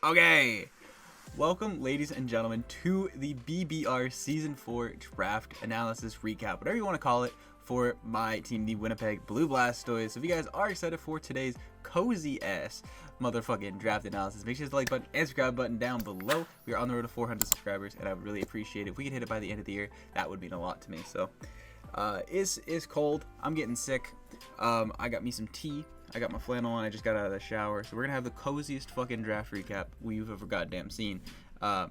Okay, welcome ladies and gentlemen to the BBR Season 4 Draft Analysis Recap, whatever you want to call it, for my team, the Winnipeg Blue Blastoise. So if you guys are excited for today's cozy ass motherfucking draft analysis, make sure to hit the like button and subscribe button down below. We are on the road to 400 subscribers, and I would really appreciate it if we could hit it by the end of the year. That would mean a lot to me. So it's cold. I'm getting sick. I got me some tea. I got my flannel on. I just got out of the shower. So we're gonna have the coziest fucking draft recap we've ever goddamn seen. My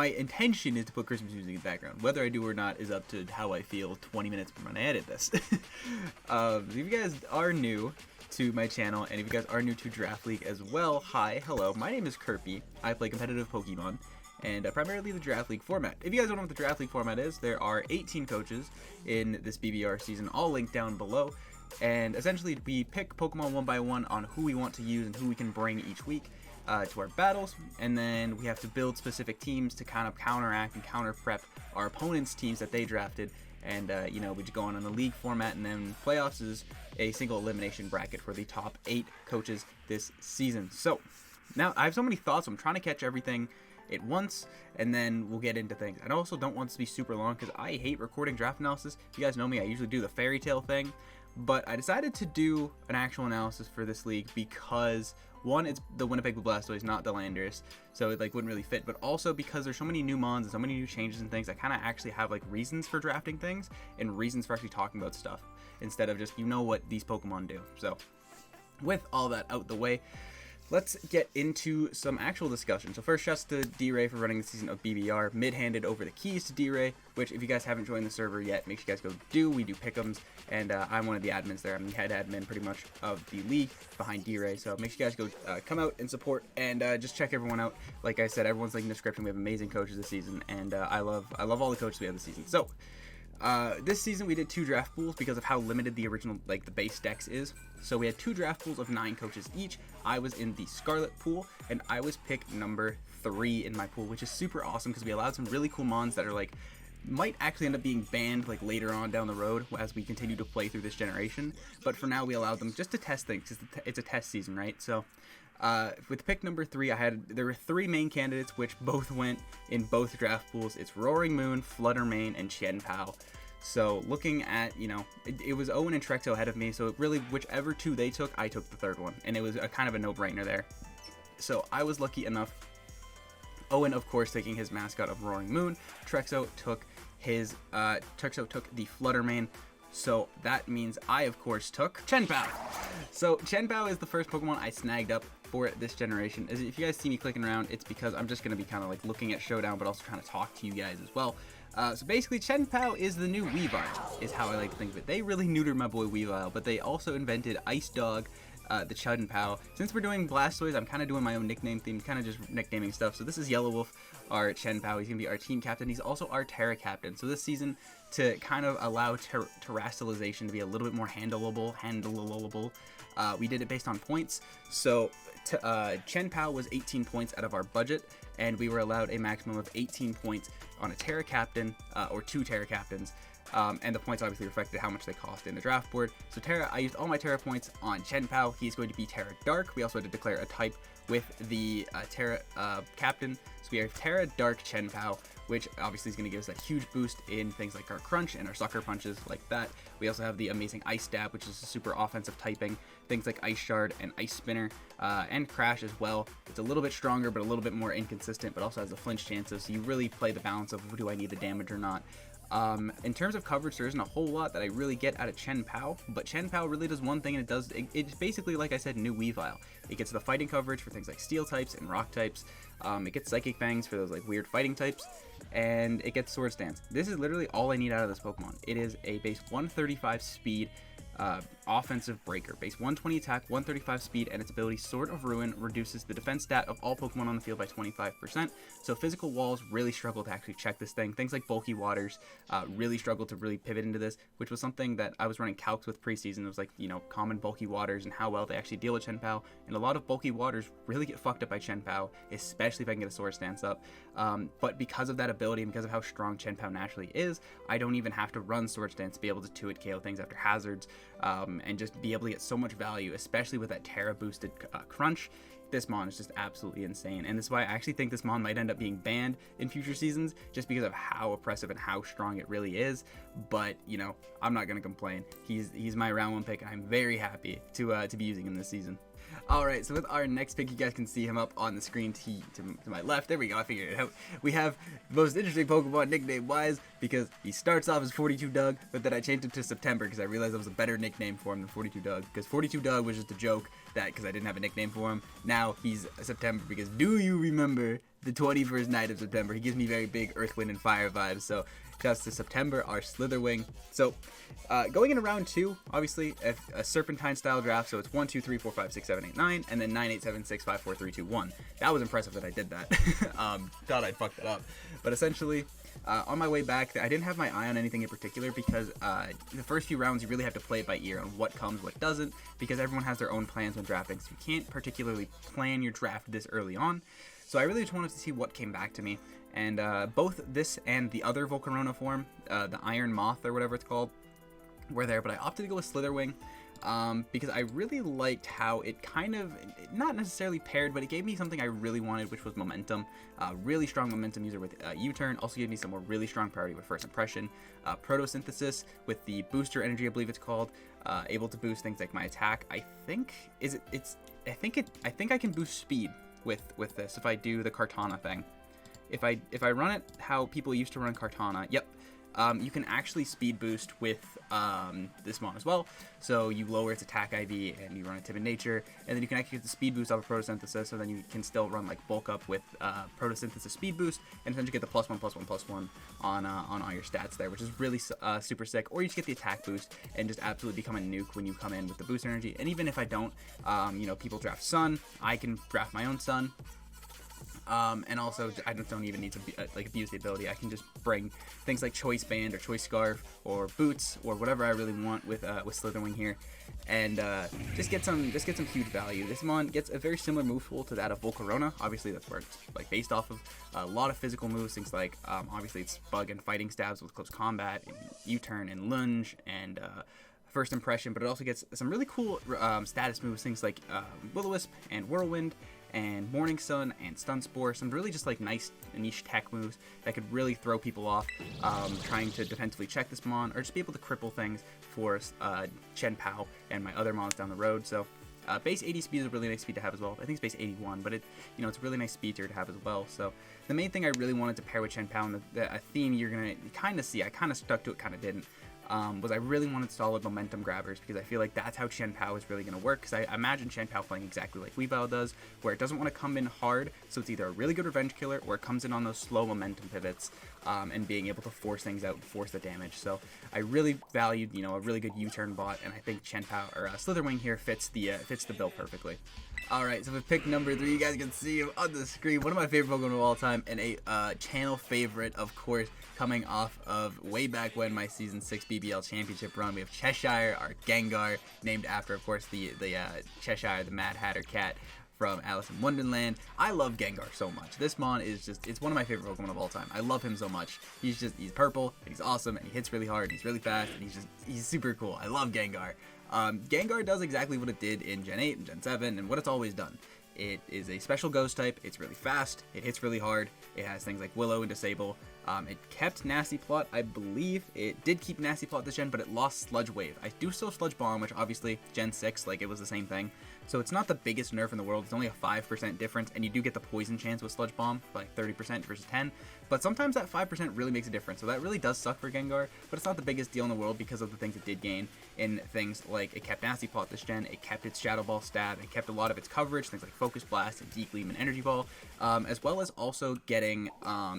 intention is to put Christmas music in the background. Whether I do or not is up to how I feel 20 minutes when I edit this. If you guys are new to my channel, and if you guys are new to Draft League as well, hi, hello, my name is Kurpie. I play competitive Pokemon, and primarily the Draft League format. If you guys don't know what the Draft League format is, there are 18 coaches in this BBR season, all linked down below. And essentially, we pick Pokemon one by one on who we want to use and who we can bring each week to our battles, and then we have to build specific teams to kind of counteract and counter prep our opponents' teams that they drafted. And we just go on the league format, and then playoffs is a single elimination bracket for the top 8 coaches this season. So now I have so many thoughts. I'm trying to catch everything at once, and then we'll get into things. I also don't want this to be super long because I hate recording draft analysis. If you guys know me, I usually do the fairy tale thing, but I decided to do an actual analysis for this league because, one, it's the Winnipeg Blue Blastoise, not the Landers, so it wouldn't really fit, but also because there's so many new mons and so many new changes and things, I kind of actually have reasons for drafting things and reasons for actually talking about stuff instead of just what these Pokemon do. So with all that out the way, let's get into some actual discussion. So first, shouts to D-Ray for running the season of BBR. Mid-handed over the keys to D-Ray, which if you guys haven't joined the server yet, make sure you guys go do. We do pick'ems, and I'm one of the admins there. I'm the head admin pretty much of the league behind D-Ray. So make sure you guys go come out and support, and just check everyone out. Like I said, everyone's linked in the description. We have amazing coaches this season, and I love all the coaches we have this season. So this season we did 2 draft pools because of how limited the original, the base decks is. So we had 2 draft pools of 9 coaches each. I was in the Scarlet pool, and I was pick number 3 in my pool, which is super awesome because we allowed some really cool mons that are might actually end up being banned later on down the road as we continue to play through this generation. But for now, we allowed them just to test things. It's a test season, right? So with pick number 3, there were 3 main candidates, which both went in both draft pools. It's Roaring Moon, Fluttermane, and Chien-Pao. So looking at, it was Owen and Trexo ahead of me, so really whichever 2 they took, I took the 3rd one, and it was a kind of a no-brainer there. So I was lucky enough. Owen, of course, taking his mascot of Roaring Moon. Trexo took the Fluttermane. So that means I, of course, took Chien-Pao. So Chien-Pao is the first Pokemon I snagged up for this generation. If you guys see me clicking around, it's because I'm just going to be kind of looking at Showdown, but also trying to talk to you guys as well. So basically, Chien-Pao is the new Weavile, is how I like to think of it. They really neutered my boy Weavile, but they also invented Ice Dog, the Chien-Pao. Since we're doing Blastoise, I'm kind of doing my own nickname theme, kind of just nicknaming stuff. So this is Yellow Wolf, our Chien-Pao. He's going to be our team captain. He's also our Terra captain. So this season, to kind of allow terrestrialization to be a little bit more handleable, we did it based on points. So Chien-Pao was 18 points out of our budget, and we were allowed a maximum of 18 points on a Terra captain, or 2 Terra captains. And the points obviously reflected how much they cost in the draft board. So Terra, I used all my Terra points on Chien-Pao. He's going to be Terra Dark. We also had to declare a type with the Terra captain. So we have Terra Dark Chien-Pao, which obviously is going to give us that huge boost in things like our Crunch and our Sucker Punches like that. We also have the amazing Ice Stab, which is a super offensive typing. Things like Ice Shard and Ice Spinner, and Crash as well. It's a little bit stronger, but a little bit more inconsistent, but also has the flinch chances. So you really play the balance of, do I need the damage or not? In terms of coverage, there isn't a whole lot that I really get out of Chien-Pao, but Chien-Pao really does one thing, and it's basically, like I said, new Weavile. It gets the fighting coverage for things like Steel types and Rock types. It gets Psychic Fangs for those weird fighting types, and it gets Swords Dance. This is literally all I need out of this Pokemon. It is a base 135 speed offensive breaker. Base 120 attack, 135 speed, and its ability Sword of Ruin reduces the defense stat of all Pokemon on the field by 25%. So physical walls really struggle to actually check this thing. Things like Bulky Waters really struggle to really pivot into this, which was something that I was running calcs with preseason. It was common Bulky Waters and how well they actually deal with Chien-Pao. And a lot of Bulky Waters really get fucked up by Chien-Pao, especially if I can get a Sword Stance up. But because of that ability and because of how strong Chien-Pao naturally is, I don't even have to run Sword Stance to be able to 2-hit KO things after hazards. And just be able to get so much value, especially with that Terra boosted Crunch. this mon is just absolutely insane, and this is why I actually think this mon might end up being banned in future seasons, just because of how oppressive and how strong it really is. But you know, I'm not gonna complain. He's my round 1 pick, and I'm very happy to be using him this season. Alright, so with our next pick, you guys can see him up on the screen to my left. There we go, I figured it out. We have the most interesting Pokemon nickname-wise, because he starts off as 42 Doug, but then I changed him to September because I realized that was a better nickname for him than 42 Doug, because 42 Doug was just a joke that because I didn't have a nickname for him. Now he's September because do you remember the 21st night of September? He gives me very big Earth, Wind, and Fire vibes, so just to September, our Slitherwing. So, going into round 2, obviously, a Serpentine style draft, so it's 1, 2, 3, 4, 5, 6, 7, 8, 9, and then 9, 8, 7, 6, 5, 4, 3, 2, 1. That was impressive that I did that. Thought I'd fucked that up. But essentially, on my way back, I didn't have my eye on anything in particular because the first few rounds, you really have to play it by ear on what comes, what doesn't, because everyone has their own plans when drafting, so you can't particularly plan your draft this early on. So I really just wanted to see what came back to me. And both this and the other Volcarona form, the Iron Moth or whatever it's called, were there. But I opted to go with Slitherwing because I really liked how it kind of, not necessarily paired, but it gave me something I really wanted, which was momentum. Really strong momentum user with U-turn. Also gave me some more really strong priority with First Impression. Photosynthesis with the booster energy, I believe it's called. Able to boost things like my attack. I think I can boost speed with this if I do the Kartana thing. If I run it how people used to run Kartana, yep, you can actually speed boost with this mon as well. So you lower its attack IV and you run a timid nature, and then you can actually get the speed boost off of Photosynthesis, so then you can still run like bulk up with Photosynthesis speed boost, and essentially get the +1/+1/+1 on all your stats there, which is really super sick. Or you just get the attack boost and just absolutely become a nuke when you come in with the boost energy. And even if I don't, you know, people draft Sun, I can draft my own Sun. And also, I just don't even need to like abuse the ability. I can just bring things like Choice Band or Choice Scarf or Boots or whatever I really want with Slitherwing here, and just get some huge value. This mon gets a very similar move pool to that of Volcarona. Obviously, that's where it's like based off of a lot of physical moves. Things like obviously it's Bug and Fighting Stabs with Close Combat, and U-turn and Lunge and First Impression, but it also gets some really cool status moves. Things like Will-O-Wisp and Whirlwind and Morning Sun and Stun Spore, some really just like nice niche tech moves that could really throw people off trying to defensively check this mon, or just be able to cripple things for Chen Pao and my other mons down the road. So base 80 speed is a really nice speed to have as well. I think it's base 81, but it's a really nice speed tier to have as well. So the main thing I really wanted to pair with Chen Pao, and a theme you're gonna kind of see, I kind of stuck to it, kind of didn't, was I really wanted solid momentum grabbers, because I feel like that's how Chen Pao is really going to work, because I imagine Chen Pao playing exactly like Weavile does, where it doesn't want to come in hard, so it's either a really good revenge killer, or it comes in on those slow momentum pivots, and being able to force things out and force the damage. So I really valued, a really good U-turn bot, and I think Chen Pao, or Slitherwing here fits the bill perfectly. Alright, so with pick number 3, you guys can see him on the screen. One of my favorite Pokemon of all time, and a channel favorite, of course, coming off of way back when my Season 6 BBL Championship run. We have Cheshire, our Gengar, named after, of course, the Cheshire, the Mad Hatter cat from Alice in Wonderland. I love Gengar so much. This mon is it's one of my favorite Pokemon of all time. I love him so much. He's purple, and he's awesome, and he hits really hard, and he's really fast, and he's super cool. I love Gengar. Gengar does exactly what it did in Gen 8 and Gen 7, and what it's always done. It is a special ghost type, it's really fast, it hits really hard, it has things like Willow and Disable. It kept Nasty Plot, I believe. It did keep Nasty Plot this gen, but it lost Sludge Wave. I do still Sludge Bomb, which obviously Gen 6, like, it was the same thing. So it's not the biggest nerf in the world. It's only a 5% difference, and you do get the poison chance with Sludge Bomb, like 30% versus 10. But sometimes that 5% really makes a difference, so that really does suck for Gengar, but it's not the biggest deal in the world because of the things it did gain in things like it kept Nasty Plot this gen, it kept its Shadow Ball stab, it kept a lot of its coverage, things like Focus Blast and Deep Gleam and Energy Ball, as well as also getting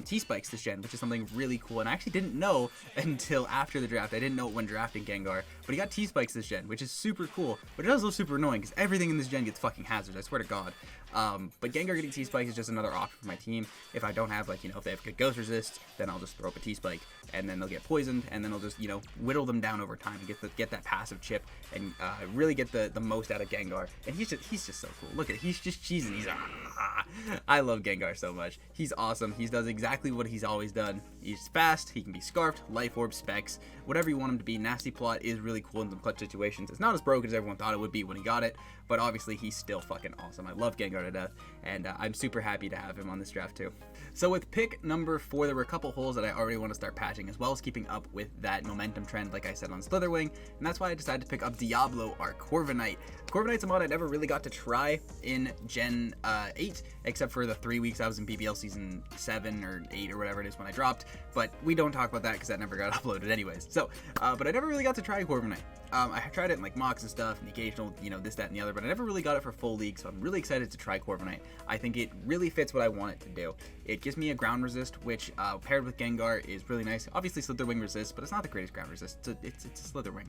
T-Spikes this gen, which is something really cool, and I actually didn't know until after the draft. I didn't know it when drafting Gengar, but he got T-Spikes this gen, which is super cool, but it is also super annoying because everything in this gen gets fucking hazards, I swear to God. But Gengar getting T-Spikes is just another option for my team. If I don't have, if they have good Ghost Resist, then I'll just throw up a T-Spike, and then they'll get poisoned, and then I'll just, whittle them down over time and get that passive chip, and really get the most out of Gengar. And he's just so cool. Look at it, he's just cheesing. I love Gengar so much. He's awesome. He does exactly what he's always done. He's fast, he can be Scarfed, Life Orb, Specs, whatever you want him to be. Nasty Plot is really cool in some clutch situations. It's not as broken as everyone thought it would be when he got it, but obviously he's still fucking awesome. I love Gengar to death, and I'm super happy to have him on this draft too. So with pick number 4, there were a couple holes that I already want to start patching, as well as keeping up with that momentum trend, like I said on Slitherwing, and that's why I decided to pick up Diablo, our Corviknight. Corviknight's a mod I never really got to try in Gen 8, except for the 3 weeks I was in BBL Season 7 or 8 or whatever it is when I dropped, but we don't talk about that because that never got uploaded anyways. So, but I never really got to try Corviknight. I tried it in like mocks and stuff, and the occasional, this, that, and the other, but I never really got it for full league, so I'm really excited to try Corviknight. I think it really fits what I want it to do. It gives me a ground resist, which paired with Gengar is really nice. Obviously Slitherwing resists, but it's not the greatest ground resist. It's a Slitherwing.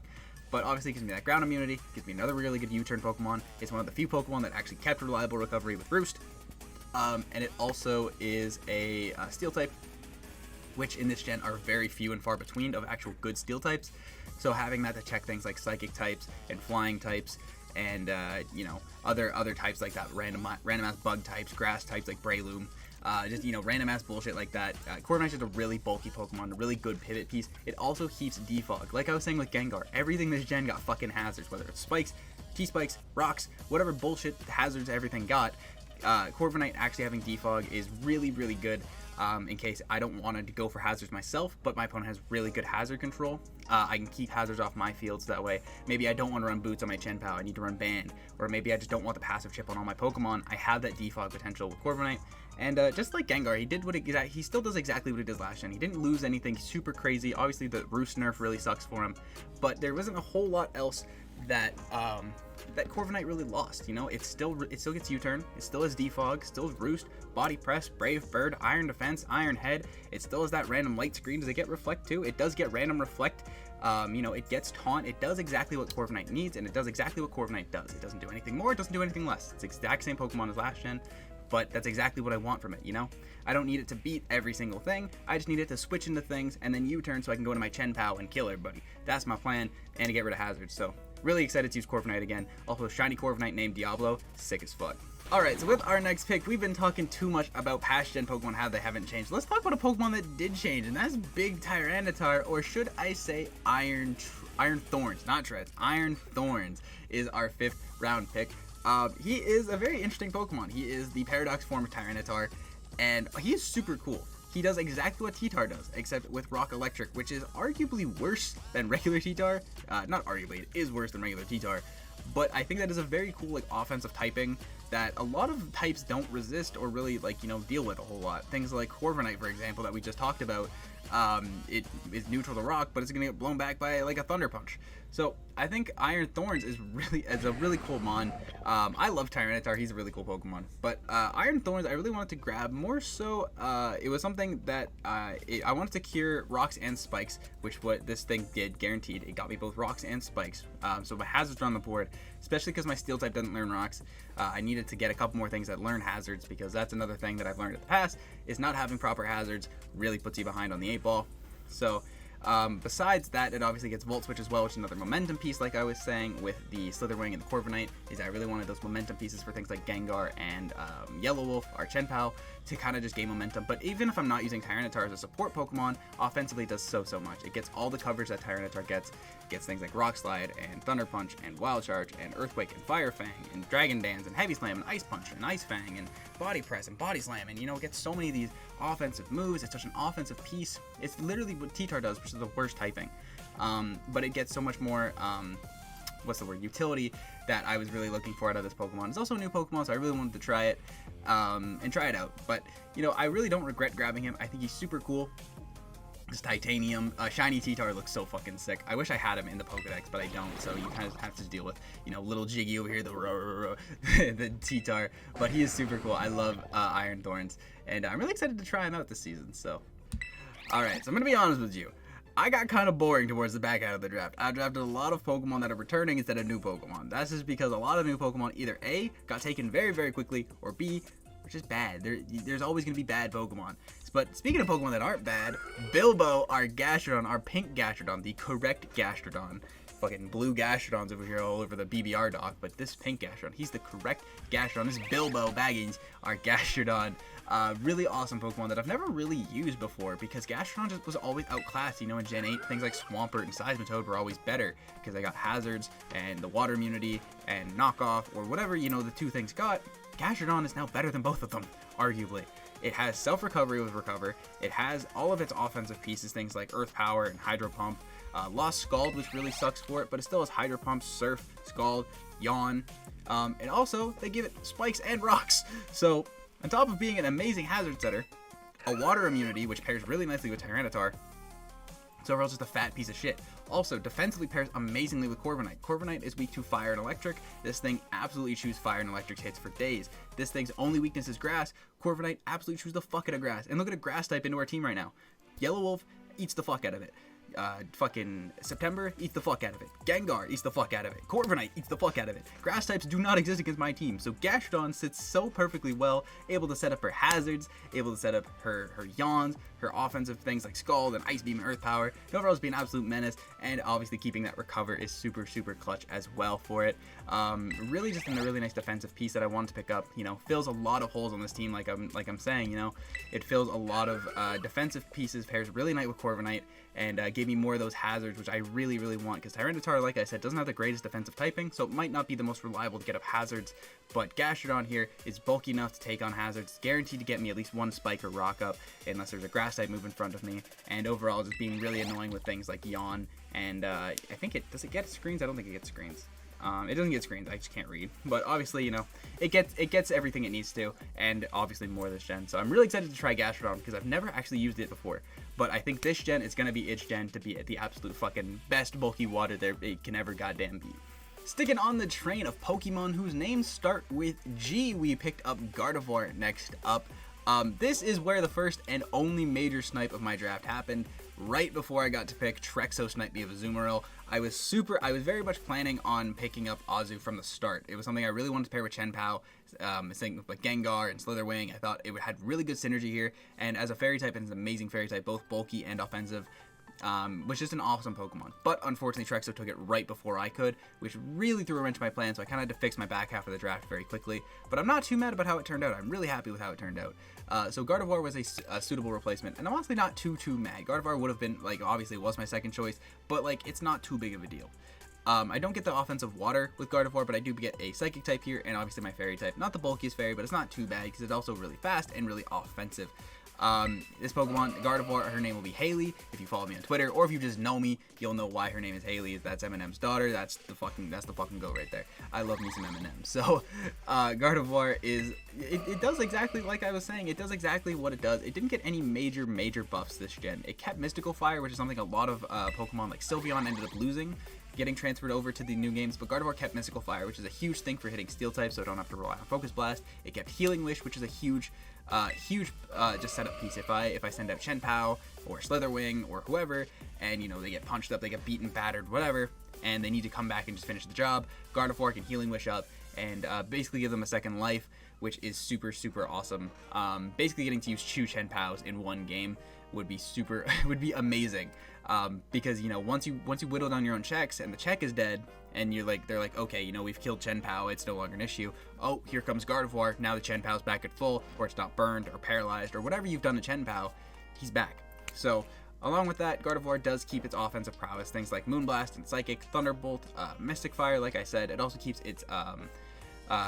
But obviously it gives me that ground immunity, gives me another really good U-turn Pokemon. It's one of the few Pokemon that actually kept reliable recovery with Roost. And it also is a Steel type, which in this gen are very few and far between of actual good Steel types. So having that to check things like Psychic types and Flying types and, other types like that, random ass Bug types, Grass types like Breloom, random ass bullshit like that. Corviknight's just a really bulky Pokemon, a really good pivot piece. It also keeps defog. Like I was saying with Gengar, everything this gen got fucking hazards, whether it's spikes, T-spikes, rocks, whatever bullshit hazards everything got. Corviknight actually having defog is really, really good. In case I don't want to go for hazards myself, but my opponent has really good hazard control. I can keep hazards off my fields that way. Maybe I don't want to run Boots on my Chien-Pao, I need to run Band, or maybe I just don't want the passive chip on all my Pokemon. I have that defog potential with Corviknight, and just like Gengar, he still does exactly what he did last gen. He didn't lose anything super crazy. Obviously the Roost nerf really sucks for him, but there wasn't a whole lot else that Corviknight really lost. It still gets U-turn, it still has defog, still has Roost, Body Press, Brave Bird, Iron Defense, Iron Head. It still has that random light screen. Does it get Reflect too? It does get random Reflect. It gets Taunt. It does exactly what Corviknight needs, and it does exactly what Corviknight does. It doesn't do anything more, it doesn't do anything less. It's the exact same Pokemon as last gen, but that's exactly what I want from it, I don't need it to beat every single thing. I just need it to switch into things and then U-turn so I can go into my Chien-Pao and kill everybody. That's my plan, and to get rid of hazards. So really excited to use Corviknight again. Also, shiny Corviknight named Diablo, sick as fuck. Alright, so with our next pick, we've been talking too much about past gen Pokemon, how they haven't changed. Let's talk about a Pokemon that did change, and that's Big Tyranitar, or should I say Iron Thorns, not Treads. Iron Thorns is our 5th round pick. He is a very interesting Pokemon. He is the Paradox form of Tyranitar, and he is super cool. He does exactly what T-Tar does, except with Rock Electric, which is arguably worse than regular T-Tar. Not arguably, it is worse than regular T-Tar. But I think that is a very cool offensive typing that a lot of types don't resist or really deal with a whole lot. Things like Corviknight, for example, that we just talked about. It is neutral to rock, but it's gonna get blown back by a Thunder Punch. So I think Iron Thorns is a really cool mon. I love Tyranitar, he's a really cool Pokemon. But Iron Thorns, I really wanted to grab more so. It was something that I wanted to cure rocks and spikes, which what this thing did, guaranteed. It got me both rocks and spikes. So my hazards are on the board, especially because my Steel type doesn't learn rocks. I needed to get a couple more things that learn hazards, because that's another thing that I've learned in the past, is not having proper hazards really puts you behind on the 8-ball. So besides that, it obviously gets Volt Switch as well, which is another momentum piece, like I was saying with the Slitherwing and the Corviknight, is I really wanted those momentum pieces for things like Gengar and Yellow Wolf, our Chien-Pao, to kind of just gain momentum. But even if I'm not using Tyranitar as a support Pokemon, offensively it does so much. It gets all the coverage that Tyranitar gets. It gets things like Rock Slide and Thunder Punch and Wild Charge and Earthquake and Fire Fang and Dragon Dance and Heavy Slam and Ice Punch and Ice Fang and Body Press and Body Slam, and it gets so many of these offensive moves. It's such an offensive piece. It's literally what T-Tar does, which is the worst typing. But it gets so much more utility that I was really looking for out of this Pokemon. It's also a new Pokemon, so I really wanted to try it and try it out. But I really don't regret grabbing him. I think he's super cool. This Titanium, shiny T-Tar looks so fucking sick. I wish I had him in the Pokedex, but I don't, so you kind of have to deal with, little Jiggy over here, the T-Tar, but he is super cool. I love Iron Thorns, and I'm really excited to try him out this season, so. Alright, so I'm going to be honest with you. I got kind of boring towards the back end of the draft. I drafted a lot of Pokemon that are returning instead of new Pokemon. That's just because a lot of new Pokemon either A, got taken very, very quickly, or B, which is bad. There's always going to be bad Pokemon. But speaking of Pokemon that aren't bad, Bilbo, our Gastrodon, our pink Gastrodon, the correct Gastrodon, fucking blue Gastrodons over here all over the BBR dock, but this pink Gastrodon, he's the correct Gastrodon. This is Bilbo Baggins, our Gastrodon. Really awesome Pokemon that I've never really used before because Gastrodon just was always outclassed. You know, in Gen 8, things like Swampert and Seismitoad were always better because they got hazards and the water immunity and knockoff or whatever, you know, the two things got. Gastrodon is now better than both of them, arguably. It has self-recovery with Recover. It has all of its offensive pieces, things like Earth Power and Hydro Pump. Lost Scald, which really sucks for it, but it still has Hydro Pump, Surf, Scald, Yawn. And also, they give it Spikes and Rocks. So, on top of being an amazing hazard setter, a water immunity, which pairs really nicely with Tyranitar. So overall, just a fat piece of shit. Also, defensively pairs amazingly with Corviknight. Corviknight is weak to Fire and Electric. This thing absolutely chews Fire and Electric hits for days. This thing's only weakness is Grass. Corviknight absolutely chews the fuck out of Grass. And look at a Grass type into our team right now. Yellow Wolf eats the fuck out of it. Fucking September eats the fuck out of it. Gengar eats the fuck out of it. Corviknight eats the fuck out of it. Grass types do not exist against my team, so Gastrodon sits so perfectly well, able to set up her hazards, able to set up her yawns, her offensive things like Scald and Ice Beam and Earth Power. And overall, it's being an absolute menace, and obviously keeping that Recover is super, super clutch as well for it. Really just a really nice defensive piece that I wanted to pick up. You know, fills a lot of holes on this team, like I'm saying. You know, it fills a lot of defensive pieces, pairs really nice with Corviknight, and gave me more of those hazards, which I really, really want, because Tyranitar, like I said, doesn't have the greatest defensive typing, so it might not be the most reliable to get up hazards, but Gastrodon here is bulky enough to take on hazards, guaranteed to get me at least one Spike or Rock up, unless there's a Grass type move in front of me, and overall just being really annoying with things like Yawn, and I think does it get screens? I don't think it gets screens. It doesn't get screens, I just can't read. But obviously, you know, it gets everything it needs to, and obviously more this gen. So I'm really excited to try Gastrodon because I've never actually used it before. But I think this gen is going to be its gen to be at the absolute fucking best bulky water there it can ever goddamn be. Sticking on the train of Pokemon whose names start with G, we picked up Gardevoir next up. This is where the first and only major snipe of my draft happened. Right before I got to pick Trexo Snipe Me of Azumarill, I was very much planning on picking up Azu from the start. It was something I really wanted to pair with Chien-Pao, saying like Gengar and Slitherwing. I thought it had really good synergy here, and as a fairy type, it's an amazing fairy type, both bulky and offensive. Was just an awesome Pokemon. But unfortunately, Trexo took it right before I could, which really threw a wrench in my plan, so I kind of had to fix my back half of the draft very quickly. But I'm not too mad about how it turned out. I'm really happy with how it turned out. So Gardevoir was a suitable replacement, and I'm honestly not too mad. Gardevoir would have been, like, obviously it was my second choice, but, like, it's not too big of a deal. I don't get the offensive water with Gardevoir, but I do get a psychic type here, and obviously my fairy type. Not the bulkiest fairy, but it's not too bad, because it's also really fast and really offensive. This Pokemon, Gardevoir, her name will be Haley. If you follow me on Twitter, or if you just know me, you'll know why her name is Haley. That's Eminem's daughter. That's the fucking go right there. I love me some Eminem. So, Gardevoir it does exactly like I was saying. It does exactly what it does. It didn't get any major buffs this gen. It kept Mystical Fire, which is something a lot of Pokemon like Sylveon ended up losing, getting transferred over to the new games, but Gardevoir kept Mystical Fire, which is a huge thing for hitting Steel type, so I don't have to rely on Focus Blast. It kept Healing Wish, which is a huge just setup piece. If I send out Chien-Pao or Slitherwing or whoever, and you know they get punched up, they get beaten, battered, whatever, and they need to come back and just finish the job, Gardevoir can Healing Wish up and basically give them a second life, which is super awesome. Basically getting to use two Chien-Paos in one game would be amazing. Because you know once you whittle down your own checks and the check is dead and they're like, okay, you know, we've killed Chien-Pao, it's no longer an issue. Oh, here comes Gardevoir. Now the Chien-Pao's back at full, or it's not burned or paralyzed or whatever you've done to Chien-Pao, he's back. So along with that, Gardevoir does keep its offensive prowess, things like Moonblast and Psychic, Thunderbolt, Mystic Fire. Like I said, it also keeps its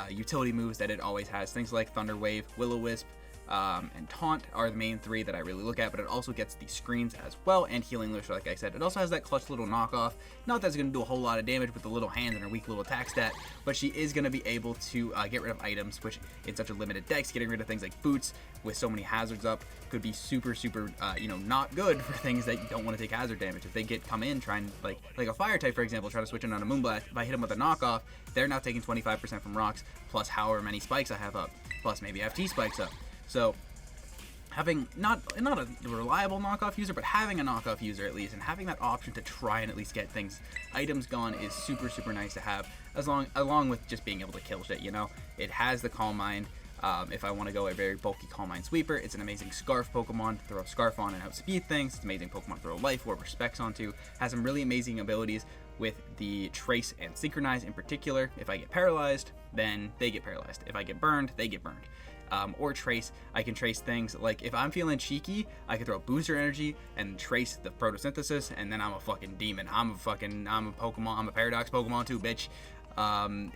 utility moves that it always has, things like Thunder Wave, Will-O-Wisp, and Taunt are the main three that I really look at, but it also gets the screens as well, and Healing Wish, like I said. It also has that clutch little knockoff. Not that it's going to do a whole lot of damage with the little hands and her weak little attack stat, but she is going to be able to get rid of items, which in such a limited dex, getting rid of things like Boots with so many hazards up could be super, you know, not good for things that you don't want to take hazard damage. If they come in trying, like a Fire type, for example, try to switch in on a Moonblast, if I hit them with a knockoff, they're now taking 25% from rocks, plus however many spikes I have up, plus maybe I have T spikes up. So having not a reliable knockoff user, but having a knockoff user at least, and having that option to try and at least get items gone is super nice to have, along with just being able to kill shit, you know? It has the Calm Mind, If I want to go a very bulky Calm Mind Sweeper, it's an amazing Scarf Pokemon to throw Scarf on and outspeed things. It's an amazing Pokemon to throw Life Orb or Specs onto. Has some really amazing abilities with the Trace and Synchronize in particular. If I get paralyzed, then they get paralyzed. If I get burned, they get burned. Or Trace, I can trace things like if I'm feeling cheeky, I can throw Booster Energy and trace the Photosynthesis, and then I'm a fucking demon. I'm a Pokemon. I'm a Paradox Pokemon too, bitch.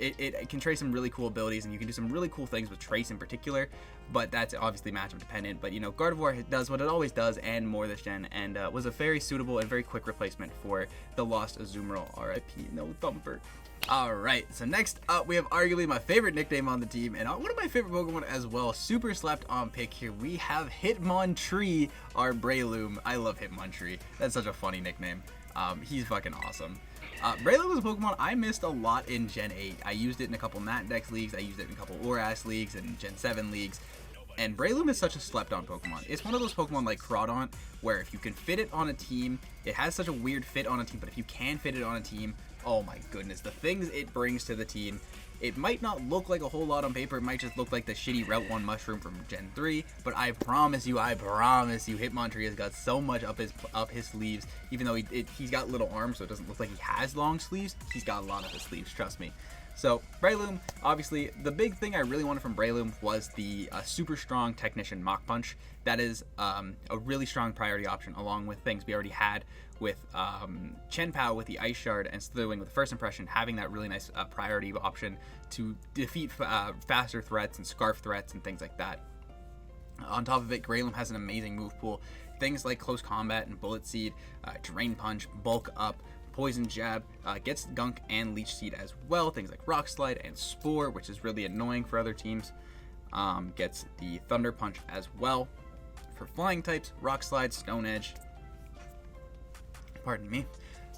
It can trace some really cool abilities, and you can do some really cool things with Trace in particular, but that's obviously matchup dependent. But you know, Gardevoir does what it always does and more this gen, and was a very suitable and very quick replacement for the lost Azumarill. RIP, no Thumper. Alright, so next up we have arguably my favorite nickname on the team, and one of my favorite Pokemon as well, super slept on pick here. We have Hitmonttree, our Breloom. I love Hitmonttree. That's such a funny nickname. He's fucking awesome. Breloom was a Pokemon I missed a lot in Gen 8. I used it in a couple Nat Dex leagues, I used it in a couple Oras leagues and Gen 7 leagues. And Breloom is such a slept-on Pokemon. It's one of those Pokemon like Crawdaunt, where if you can fit it on a team, it has such a weird fit on a team, but if you can fit it on a team, oh my goodness, the things it brings to the team. It might not look like a whole lot on paper, it might just look like the shitty Route 1 Mushroom from Gen 3, but I promise you, Hitmonttree has got so much up his sleeves. Even though he's got little arms, so it doesn't look like he has long sleeves, he's got a lot of his sleeves, trust me. So, Breloom, obviously, the big thing I really wanted from Breloom was the super strong Technician Mach Punch. That is a really strong priority option, along with things we already had with Chien-Pao with the Ice Shard and Slitherwing with the First Impression, having that really nice priority option to defeat faster threats and Scarf threats and things like that. On top of it, Breloom has an amazing move pool. Things like Close Combat and Bullet Seed, Drain Punch, Bulk Up, Poison Jab, gets Gunk and Leech Seed as well. Things like Rock Slide and Spore, which is really annoying for other teams. Gets the Thunder Punch as well. For flying types, Rock Slide, Stone Edge. Pardon me.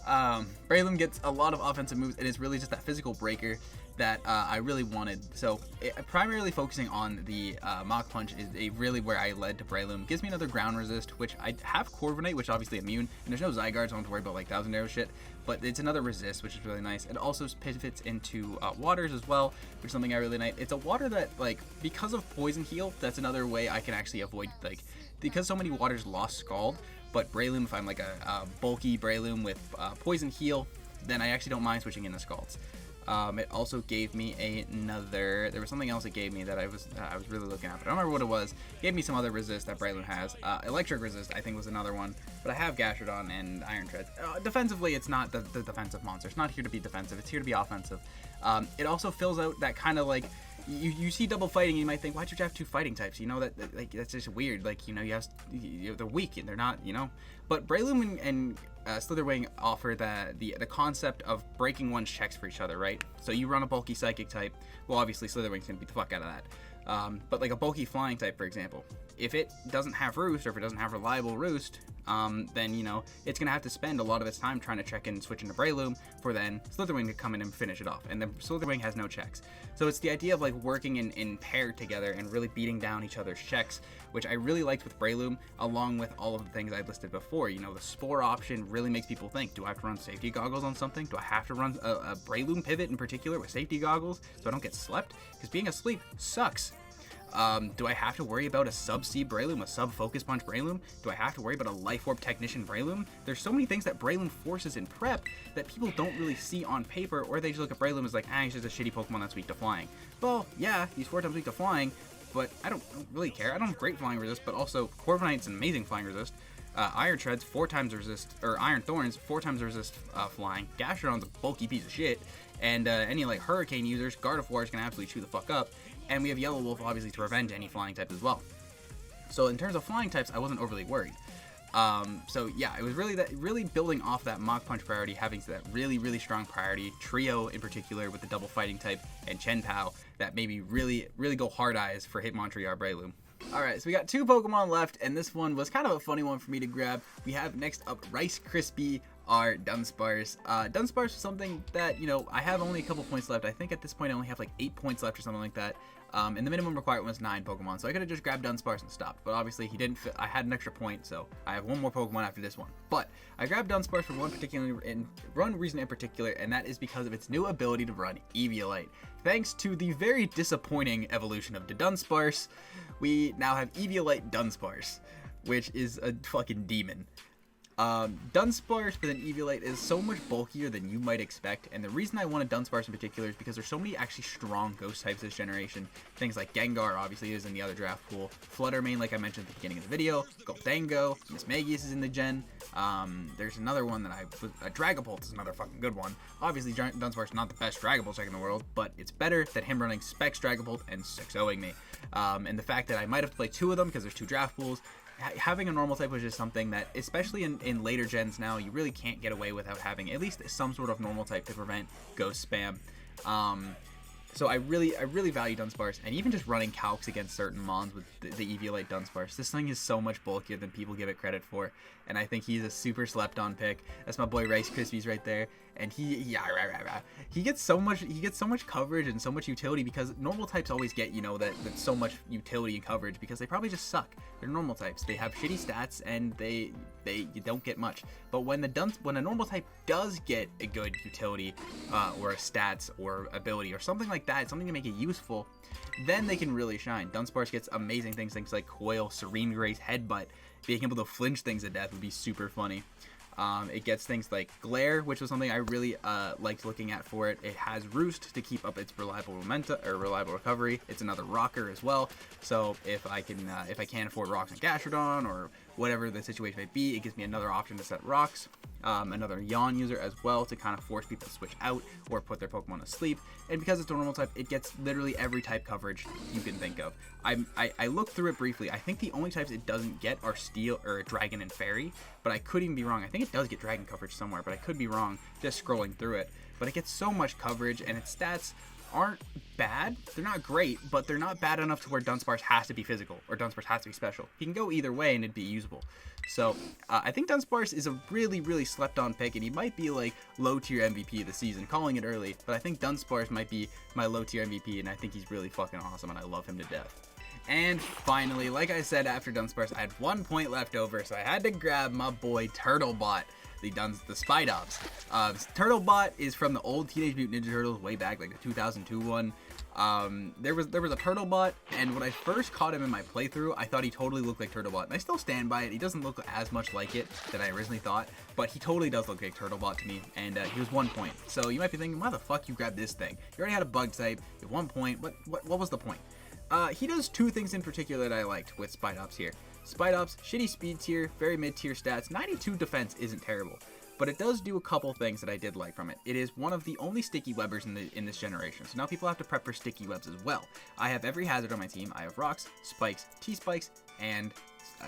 Breloom gets a lot of offensive moves, and it's really just that physical breaker that I really wanted. So primarily focusing on the Mach Punch is really where I led to Breloom. Gives me another ground resist, which I have Corviknight, which obviously immune, and there's no Zygarde, so I don't have to worry about like Thousand Arrow shit, but it's another resist, which is really nice. It also pivots into waters as well, which is something I really like. It's a water that, like, because of Poison Heal, that's another way I can actually avoid, like, because so many waters lost Scald, but Breloom, if I'm like a bulky Breloom with Poison Heal, then I actually don't mind switching into Scalds. It also gave me there was something else it gave me that I was really looking at, but I don't remember what it was. It gave me some other resist that Breloom has. Electric resist, I think, was another one, but I have Gastrodon and Iron Treads. Defensively, it's not the defensive monster. It's not here to be defensive. It's here to be offensive. It also fills out that kind of like, you see double fighting, and you might think, why'd you have two fighting types? You know, that like that's just weird. Like, you know, they're weak and they're not, you know. But Breloom and Slitherwing offer the concept of breaking one's checks for each other, right? So you run a bulky psychic type, well, obviously Slitherwing's gonna beat the fuck out of that. But like a bulky flying type, for example, if it doesn't have Roost, or if it doesn't have reliable Roost, then, you know, it's gonna have to spend a lot of its time trying to check in and switch into Breloom for then Slitherwing to come in and finish it off. And then Slitherwing has no checks. So it's the idea of like working in pair together and really beating down each other's checks, which I really liked with Breloom, along with all of the things I listed before. You know, the Spore option really makes people think, do I have to run safety goggles on something? Do I have to run a Breloom pivot in particular with safety goggles so I don't get slept? Because being asleep sucks. Do I have to worry about a sub-C Breloom, a sub-Focus Punch Breloom? Do I have to worry about a Life Orb Technician Breloom? There's so many things that Breloom forces in prep that people don't really see on paper, or they just look at Breloom as like, he's just a shitty Pokemon that's weak to flying. Well, yeah, he's 4 times weak to flying, but I don't really care. I don't have great flying resist, but also Corviknight's an amazing flying resist. Iron Treads 4 times resist, or Iron Thorns 4 times resist flying. Gastrodon's a bulky piece of shit, and any like Hurricane users, Gardevoir is gonna absolutely chew the fuck up. And we have Yellow Wolf, obviously, to revenge any flying type as well. So in terms of flying types, I wasn't overly worried. So yeah, it was really building off that Mach Punch priority, having that really strong priority trio in particular with the double fighting type and Chien-Pao that maybe really go hard eyes for Hitmonttree or Breloom. Alright, so we got 2 Pokemon left, and this one was kind of a funny one for me to grab. We have next up Rice Krispie, are Dunsparce. Dunsparce is something that, you know, I have only a couple points left. I think at this point I only have like 8 points left or something like that. And the minimum requirement was 9 Pokemon, so I could have just grabbed Dunsparce and stopped. But obviously he didn't fit. I had an extra point, so I have one more Pokemon after this one. But I grabbed Dunsparce for one reason in particular, and that is because of its new ability to run Eviolite. Thanks to the very disappointing evolution of the Dunsparce, we now have Eviolite Dunsparce, which is a fucking demon. Dunsparce with an Eviolite is so much bulkier than you might expect, and the reason I wanted Dunsparce in particular is because there's so many actually strong ghost types this generation. Things like Gengar obviously is in the other draft pool, Fluttermane like I mentioned at the beginning of the video, Gholdengo, Mismagius is in the gen, there's another one that Dragapult is another fucking good one. Obviously Dunsparce is not the best Dragapult check in the world, but it's better than him running Specs Dragapult and 6-0ing me. And the fact that I might have to play 2 of them because there's 2 draft pools, having a normal type was just something that, especially in later gens now, you really can't get away without having at least some sort of normal type to prevent ghost spam. So I really value Dunsparce, and even just running calcs against certain mons with the Eviolite Dunsparce. This thing is so much bulkier than people give it credit for, and I think he's a super slept on pick. That's my boy Rice Krispies right there, and he gets so much coverage and so much utility because normal types always get, you know, that so much utility and coverage because they probably just suck. They're normal types. They have shitty stats and you don't get much. But when a normal type does get a good utility or a stats or ability or something like that, something to make it useful, then they can really shine. Dunsparce gets amazing things like Coil, Serene Grace, Headbutt. Being able to flinch things to death would be super funny. It gets things like Glare, which was something I really liked looking at for it. It has Roost to keep up its reliable recovery. It's another rocker as well. So if I can't afford rocks and Gastrodon or whatever the situation may be, it gives me another option to set rocks. Another Yawn user as well to kind of force people to switch out or put their Pokemon to sleep. And because it's a normal type, it gets literally every type coverage you can think of. I looked through it briefly. I think the only types it doesn't get are Steel or Dragon and Fairy, but I could even be wrong. I think it does get Dragon coverage somewhere, but I could be wrong just scrolling through it. But it gets so much coverage, and its stats aren't bad. They're not great, but they're not bad enough to where Dunsparce has to be physical or Dunsparce has to be special. He can go either way and it'd be usable. So I think Dunsparce is a really slept on pick, and he might be like low tier MVP of the season, calling it early, but I think Dunsparce might be my low tier MVP, and I think he's really fucking awesome and I love him to death. And finally, like I said, after Dunsparce, I had 1 point left over, so I had to grab my boy Turtlebot, the Spidops. Turtlebot is from the old Teenage Mutant Ninja Turtles way back, like the 2002 one. There was a Turtlebot, and when I first caught him in my playthrough, I thought he totally looked like Turtlebot, and I still stand by it. He doesn't look as much like it than I originally thought, but he totally does look like Turtlebot to me, and he was 1 point. So you might be thinking, why the fuck you grabbed this thing? You already had a bug type, you have 1 point, what was the point? He does 2 things in particular that I liked with Spidops here. Spidops, shitty speed tier, very mid tier stats, 92 defense isn't terrible, but it does do a couple things that I did like from it. It is one of the only sticky webbers in this generation, so now people have to prep for sticky webs as well. I have every hazard on my team. I have rocks, spikes, T-spikes, and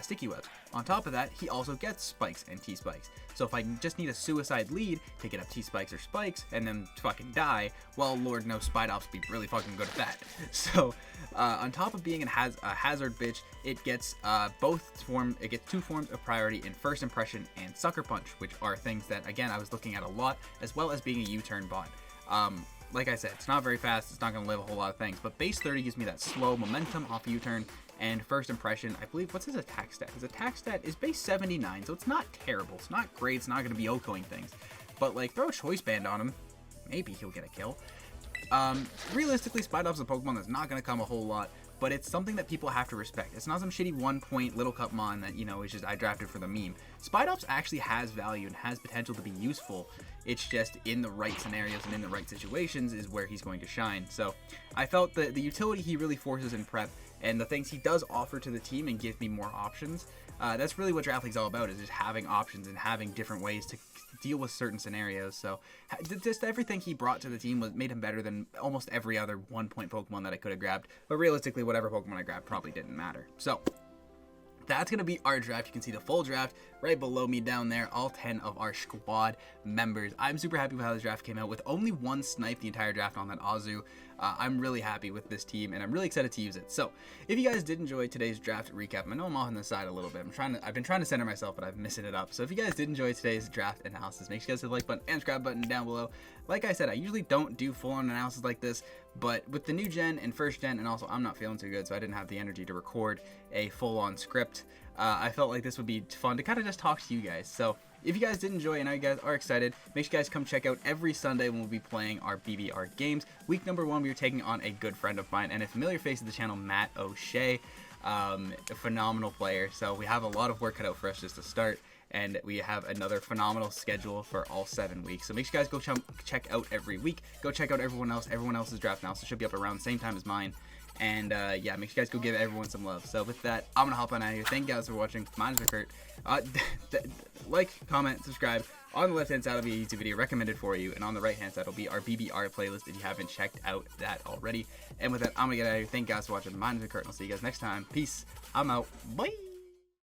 sticky webs. On top of that, he also gets spikes and T-spikes. So if I just need a suicide lead to get up T-spikes or spikes and then fucking die, well, Lord knows Spidops be really fucking good at that. So on top of being a hazard bitch, it gets it gets 2 forms of priority in First Impression and Sucker Punch, which are things that, again, I was looking at a lot, as well as being a U-turn bot. Like I said, it's not very fast, it's not going to live a whole lot of things, but base 30 gives me that slow momentum off U-turn, and First Impression, I believe, what's his attack stat? His attack stat is base 79, so it's not terrible, it's not great, it's not going to be OHKOing things, but like, throw a Choice Band on him, maybe he'll get a kill. Realistically, Spidops is a Pokemon that's not going to come a whole lot, but it's something that people have to respect. It's not some shitty 1 point Little Cup Mon that, you know, is just I drafted for the meme. Spidops actually has value and has potential to be useful. It's just in the right scenarios and in the right situations is where he's going to shine. So I felt that the utility he really forces in prep and the things he does offer to the team and give me more options, that's really what Draft League's all about, is just having options and having different ways to deal with certain scenarios. So just everything he brought to the team made him better than almost every other 1 point Pokemon that I could have grabbed, but realistically whatever Pokemon I grabbed probably didn't matter. So that's going to be our draft. You can see the full draft right below me down there, all 10 of our squad members. I'm super happy with how this draft came out with only 1 snipe the entire draft on that Azu. I'm really happy with this team, and I'm really excited to use it. So if you guys did enjoy today's draft recap, I know I'm off on the side a little bit. I've been trying to center myself, but I'm messing it up. So if you guys did enjoy today's draft analysis, make sure you guys hit the like button and subscribe button down below. Like I said, I usually don't do full-on analysis like this, but with the new gen and first gen, and also I'm not feeling too good, so I didn't have the energy to record a full-on script. I felt like this would be fun to kind of just talk to you guys. So if you guys did enjoy, and I know you guys are excited, make sure you guys come check out every Sunday when we'll be playing our BBR games. Week number 1, we are taking on a good friend of mine and a familiar face of the channel, Matt O'Shea, a phenomenal player. So we have a lot of work cut out for us just to start, and we have another phenomenal schedule for all 7 weeks. So make sure you guys go check out every week. Go check out everyone else's draft now, so it should be up around the same time as mine. And yeah, make sure you guys go give everyone some love. So with that, I'm gonna hop on out of here. Thank you guys for watching. My name is Kurt. Like, comment, subscribe. On the left hand side will be a YouTube video recommended for you, and on the right hand side will be our BBR playlist if you haven't checked out that already. And with that, I'm gonna get out of here. Thank you guys for watching. My name is Kurt, and I'll see you guys next time. Peace. I'm out. Bye.